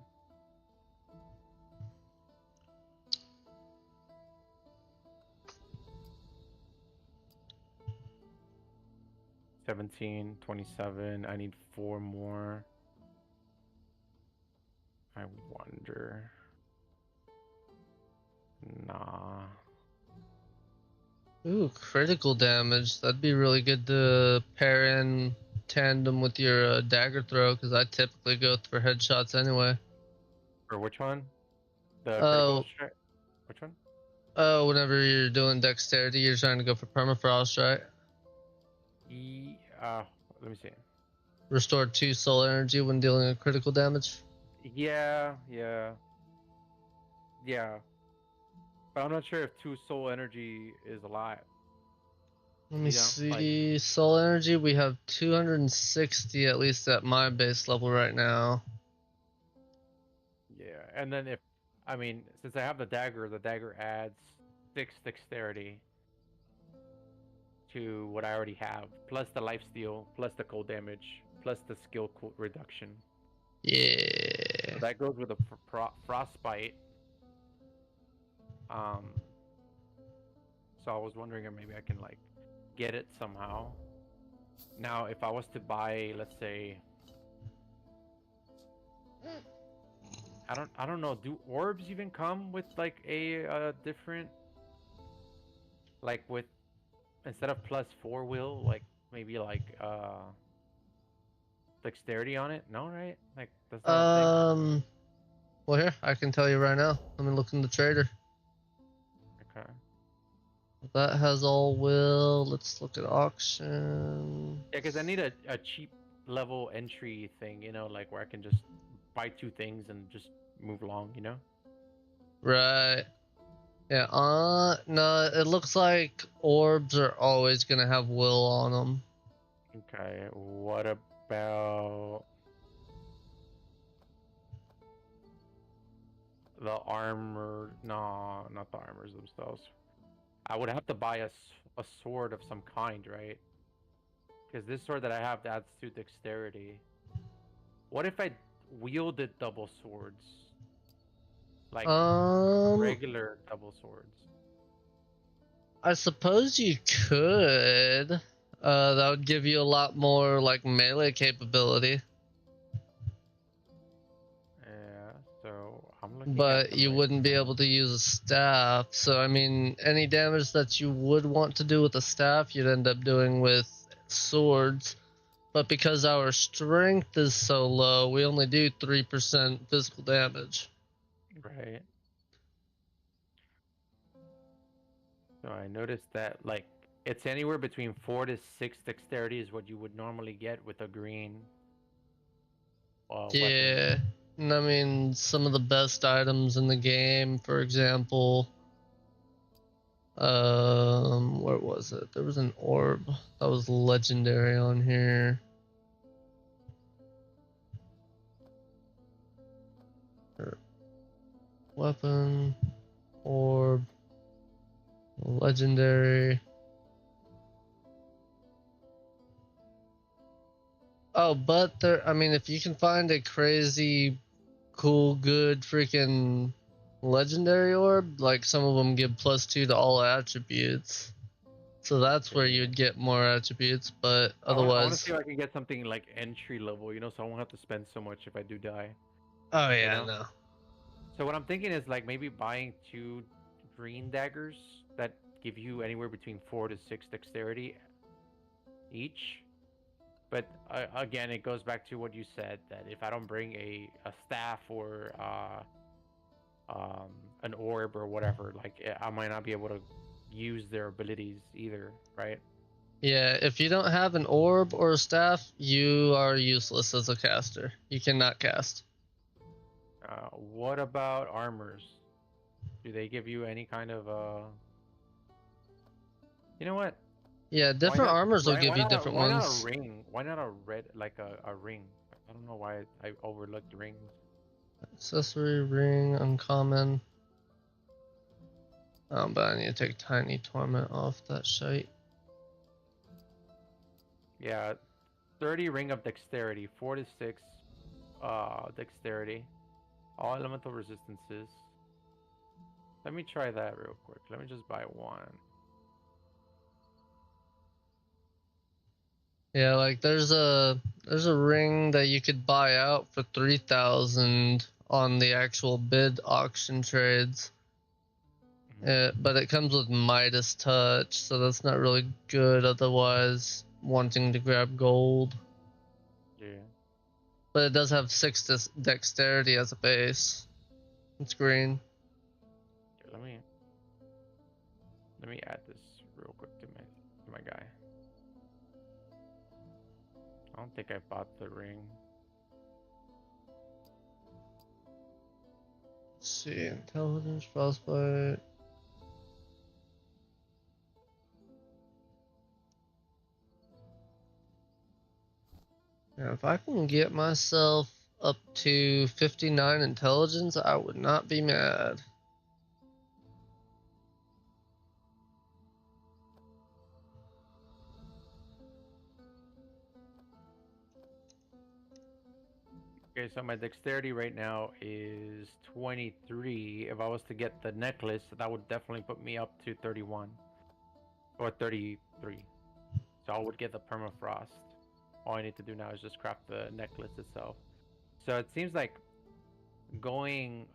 $17, 27. I need 4 more. I wonder. Nah. Ooh, critical damage. That'd be really good to pair in tandem with your dagger throw, because I typically go for headshots anyway. For which one? The critical Oh, strike? Which one? oh, whenever you're doing dexterity, you're trying to go for permafrost, right? Let me see. Restore 2 soul energy when dealing with critical damage. Yeah, yeah, yeah. But I'm not sure if 2 soul energy is a lot. Let me You know, like, see. Soul energy, we have 260 at least at my base level right now. yeah. And then I mean, since I have the dagger adds 6 dexterity to what I already have, plus the lifesteal, plus the cold damage, plus the skill reduction. So Yeah. that goes with a frostbite. Um, so I was wondering if maybe I can like get it somehow. Now, if I was to buy, let's say, I don't know, do orbs even come with like a different, like with instead of +4 will, like maybe like dexterity on it? No, right? Like that's not a thing. Um, well, here, I can tell you right now. Let me look in the trader. Okay. That has all will. Let's look at auction. Yeah, because I need a cheap level entry thing, you know, like where I can just buy 2 things and just move along, you know? Right. Yeah, no, it looks like orbs are always gonna have will on them. Okay, what about the armor? No, not the armors themselves. I would have to buy a sword of some kind, right? Because this sword that I have adds to dexterity. What if I wielded double swords? like Um, regular double swords? I suppose you could. That would give you a lot more like melee capability, Yeah, so I'm looking at but them you right wouldn't be now. able to use a staff. So I mean, any damage that you would want to do with a staff, you'd end up doing with swords. But because our strength is so low, we only do 3% physical damage. Right. So I noticed that like it's anywhere between 4 to 6 dexterity is what you would normally get with a green weapon. Yeah, and I mean, some of the best items in the game, for example, where was it? There was an orb that was legendary on here. Weapon, orb, legendary. Oh, but there, I mean, if you can find a crazy, cool, good freaking legendary orb, like some of them give +2 to all attributes. So that's where Okay. you'd get more attributes, but I want to see otherwise. if I can get something like entry level, so I won't have to spend so much if I do die, Oh, you yeah, know? no. So what I'm thinking is like maybe buying 2 green daggers that give you anywhere between 4 to 6 dexterity each. But again, it goes back to what you said that if I don't bring a staff or um, an orb or whatever, like I might not be able to use their abilities either, right? Yeah, if you don't have an orb or a staff, you are useless as a caster. You cannot cast. What about armors? Do they give you any kind of You know what? Yeah, Why different not? armors will Why give why you not a different why not a ones. ring? Why not a red like a ring? I don't know why I overlooked rings. Accessory, ring, uncommon. But I need to take Tiny Torment off that shite. Yeah, 30 ring of dexterity, 4 to 6 dexterity, all elemental resistances. Let me try that real quick. Let me just buy one. Yeah, like there's a ring that you could buy out for 3,000 on the actual bid auction trades. Mhm. But it comes with Midas Touch, so that's not really good otherwise wanting to grab gold. Yeah. But it does have 6 dexterity as a base. It's green. Okay, let me add this real quick to my guy. I don't think I bought the ring. Let's see, intelligence, frostbite. Now, if I can get myself up to 59 intelligence, I would not be mad. Okay, so my dexterity right now is 23. If I was to get the necklace, that would definitely put me up to 31 or 33. So I would get the permafrost. All I need to do now is just craft the necklace itself. So it seems like going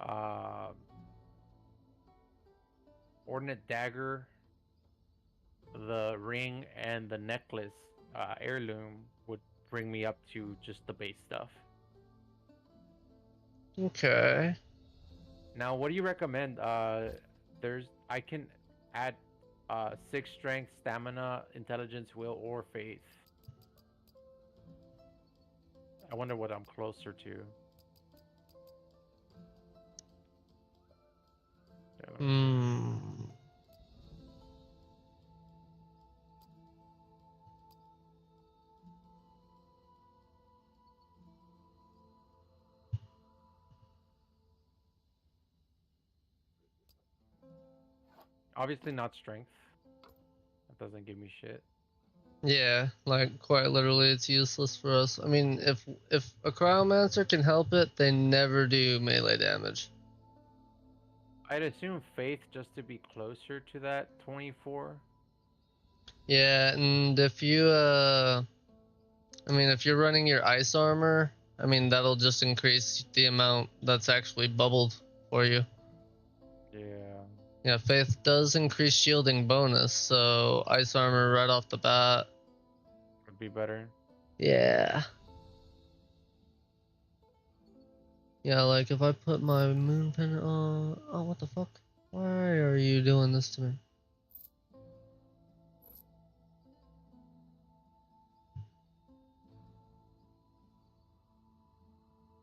ordnate dagger, the ring, and the necklace heirloom would bring me up to just the base stuff. Okay. Now, what do you recommend? I can add 6 strength, stamina, intelligence, will, or faith. I wonder what I'm closer to. Yeah, let me see. Hmm. Obviously not strength. That doesn't give me shit. Yeah, like quite literally, it's useless for us. I mean, if a Cryomancer can help it, they never do melee damage. I'd assume faith just to be closer to that 24. Yeah, and if you I mean, if you're running your ice armor, I mean, that'll just increase the amount that's actually bubbled for you. Yeah. Yeah, Faith does increase shielding bonus, so ice armor right off the bat. Would be better. Yeah. Yeah, like if I put my moon pendant on. Oh, what the fuck? Why are you doing this to me?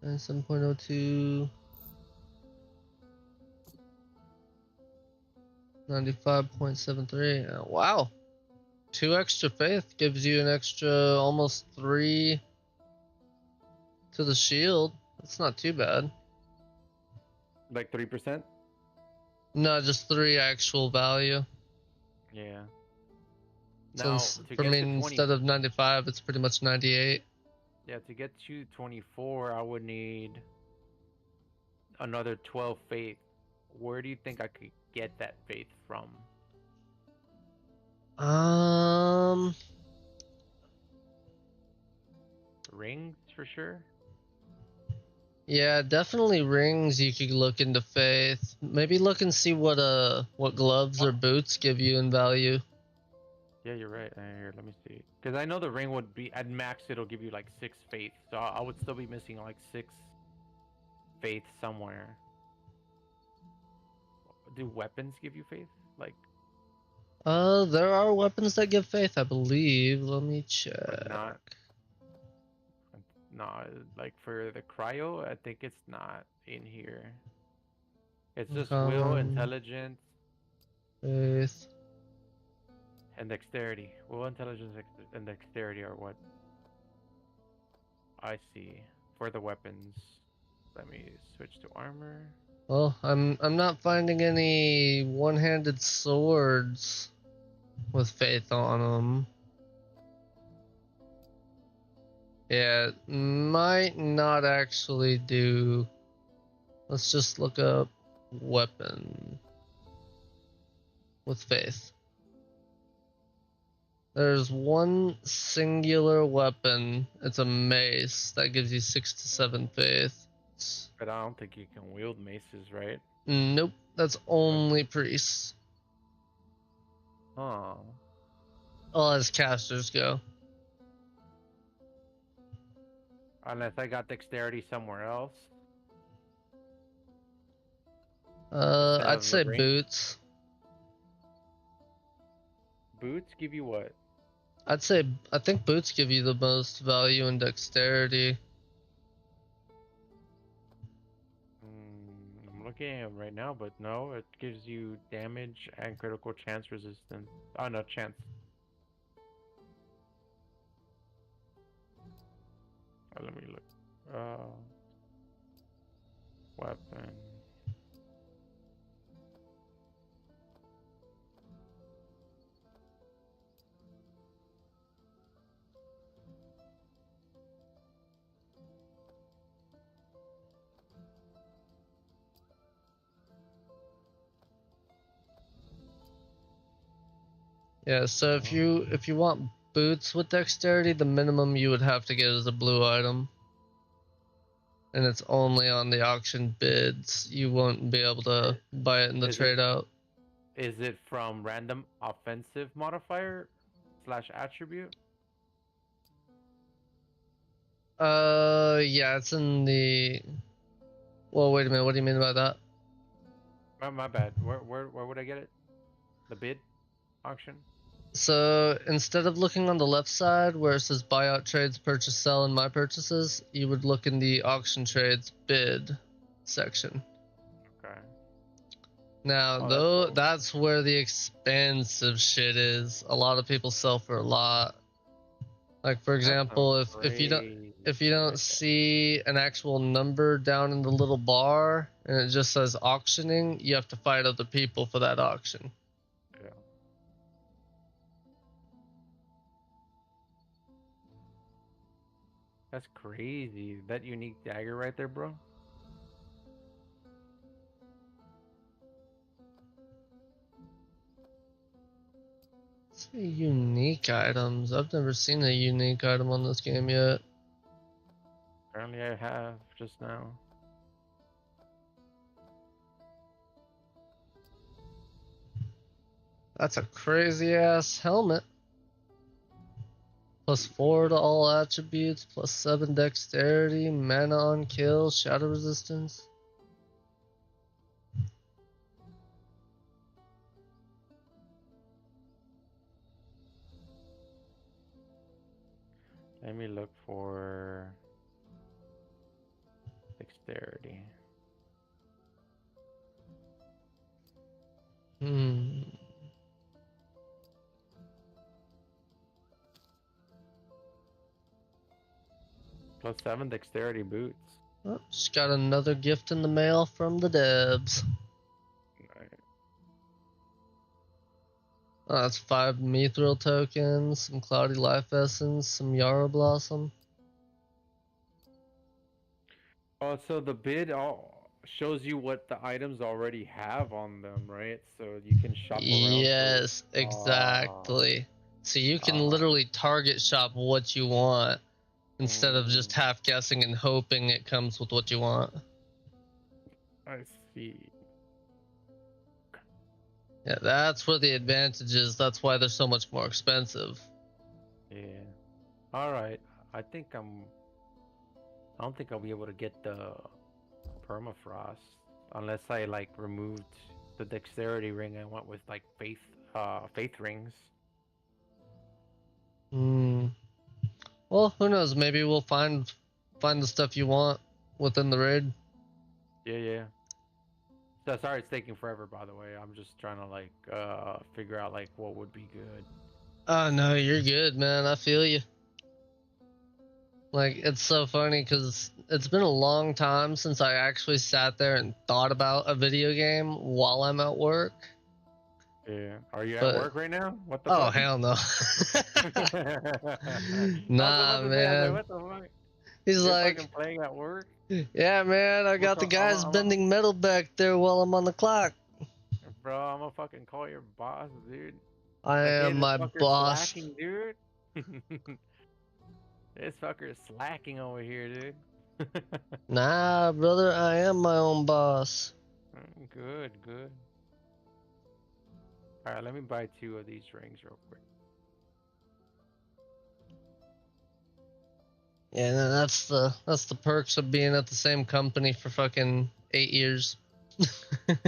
And 7.02. 95.73. Wow. 2 extra faith gives you an extra almost 3 to the shield. That's not too bad. Like 3%? No, just 3 actual value. Yeah. Now, Since to for get me, to 20, instead of 95, it's pretty much 98. yeah, to get to 24, I would need another 12 faith. Where do you think I could get that faith from? Um, Rings for sure. yeah, definitely rings. You could look into faith. Maybe look and see what gloves or boots give you in value. Yeah, you're right. Here, let me see. Because I know the ring would be at max. It'll give you like 6 faith, so I would still be missing like 6 faith somewhere. Do weapons give you faith? Like, There are weapons that give faith, I believe. Let me check. but not. No, like for the cryo, I think it's not in here. It's just will, intelligence, Faith. and dexterity. Will, intelligence, and dexterity are what I see for the weapons. Let me switch to armor. Well, I'm not finding any one-handed swords with faith on them. Yeah, it might not actually do. Let's just look up weapon with faith. There's one singular weapon. It's a mace that gives you 6 to 7 faith. But I don't think you can wield maces, right? Nope, that's only priests. Oh. Well, as casters go. Unless I got dexterity somewhere else. I'd Of the say ring. boots. Boots give you what? I think boots give you the most value in dexterity. I'm looking at it right now, but no, it gives you damage and critical chance resistance. Oh no, chance. Let me look. Weapon. Yeah, so if you want boots with dexterity, the minimum you would have to get is a blue item. And it's only on the auction bids. You won't be able to buy it in the trade out. Is it from random offensive modifier / attribute? Yeah, it's in the. Well, wait a minute. What do you mean by that? My bad. Where would I get it? The bid auction? So instead of looking on the left side where it says buyout trades, purchase, sell, and my purchases, you would look in the auction trades bid section. Okay. Now, though, that's where the expensive shit is. A lot of people sell for a lot. Like for example, if you don't see an actual number down in the little bar and it just says auctioning, you have to fight other people for that auction. Yeah. That's crazy. That unique dagger right there, bro. Unique items. I've never seen a unique item on this game yet. Apparently I have just now. That's a crazy ass helmet. +4 to all attributes, +7 dexterity, mana on kill, shadow resistance. Let me look for dexterity. +7 dexterity boots. Oh, just got another gift in the mail from the devs. Right. Oh, that's 5 mithril tokens, some cloudy life essence, some Yara blossom. Oh, so the bid all shows you what the items already have on them, right? So you can shop around for. Yes, exactly. So you can Ah, literally target shop what you want instead of just mm, half guessing and hoping it comes with what you want. I see. Yeah, that's where the advantage is. That's why they're so much more expensive. Yeah. All right. I think I'm. I don't think I'll be able to get the permafrost unless I like removed the dexterity ring and went with like faith rings. Hmm. Well, who knows? Maybe we'll find the stuff you want within the raid. Yeah, yeah. So sorry it's taking forever, by the way. I'm just trying to like figure out like what would be good. Oh no, you're good, man. I feel you. Like, it's so funny because it's been a long time since I actually sat there and thought about a video game while I'm at work. Yeah. Are you at But work right now? What the oh fuck? hell no. I was about Nah, to say, I was like, man. what the fuck? He's You're like, fucking playing at work? yeah, man. I got the guys bending metal back there while I'm on the clock. Bro, I'm gonna fucking call your boss, dude. I Like, hey, am this my fucker's boss. slacking, dude. This fucker is slacking over here, dude. Nah, brother. I am my own boss. Good, good. All right, let me buy 2 of these rings real quick. Yeah, that's the perks of being at the same company for fucking 8 years. Good.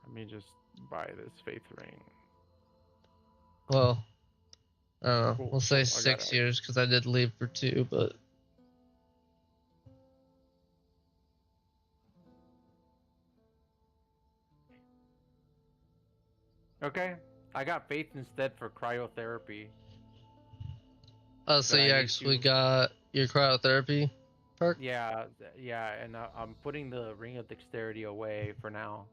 Let me just buy this faith ring. Well, I don't know. Cool, We'll say cool. I got 6 it. years because I did leave for 2, but Okay, I got faith instead for cryotherapy, oh, so but I you need actually to. got your cryotherapy perk? Yeah, yeah, and I'm putting the ring of dexterity away for now.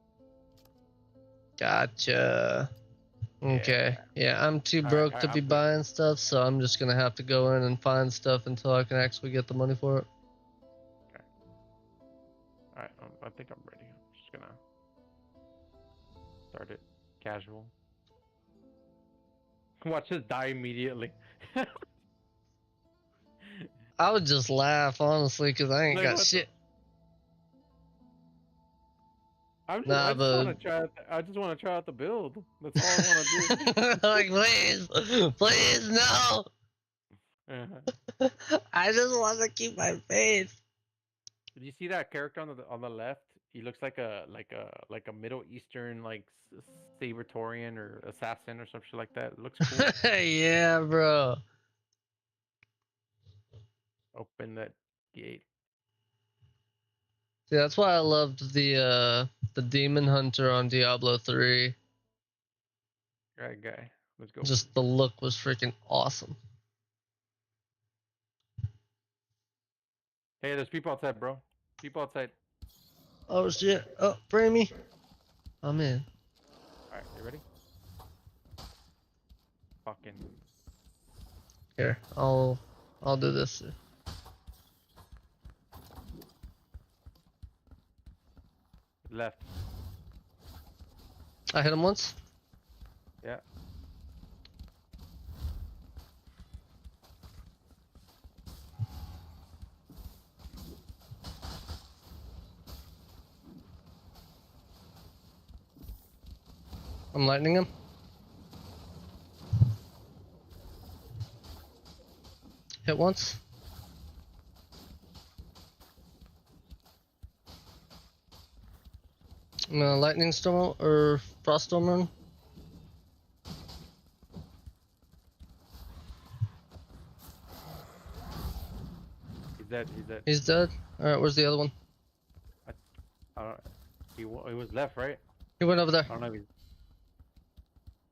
Gotcha. Okay. Yeah. Yeah, I'm too All right, broke to be I'm put. buying stuff, so I'm just gonna have to go in and find stuff until I can actually get the money for it. Okay. All right, I think I'm ready. I'm just gonna start it casual. Watch this die immediately. I would just laugh, honestly, because I ain't Like got what the? shit. I Nah, just want but to try. I just want to try out the build. That's all I want to like, please, please, no. do. I just want to keep my faith. Did you see that character on the left? He looks like a Middle Eastern like Sabertorian or assassin or some shit like that. It looks cool. Yeah, bro. Open that gate. See, that's why I loved the Demon Hunter on Diablo 3. Right, guy. Let's go. Just the look was freaking awesome. Hey, there's people outside, bro. People outside. Oh shit. Oh, Framey. I'm in. All right, you ready? Fucking. Here, I'll do this. Left. I hit him once. Yeah. I'm lightning him. Hit once. I'm gonna lightning storm or frost storm run. He's dead. He's dead. He's dead. Alright, where's the other one? I don't. He was left, right? He went over there. I don't know if he's.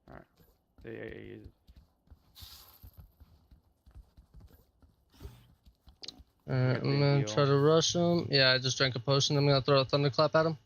All right. Yeah, he is. Alright, I'm gonna try to rush him. Yeah, I just drank a potion. I'm gonna throw a thunderclap at him.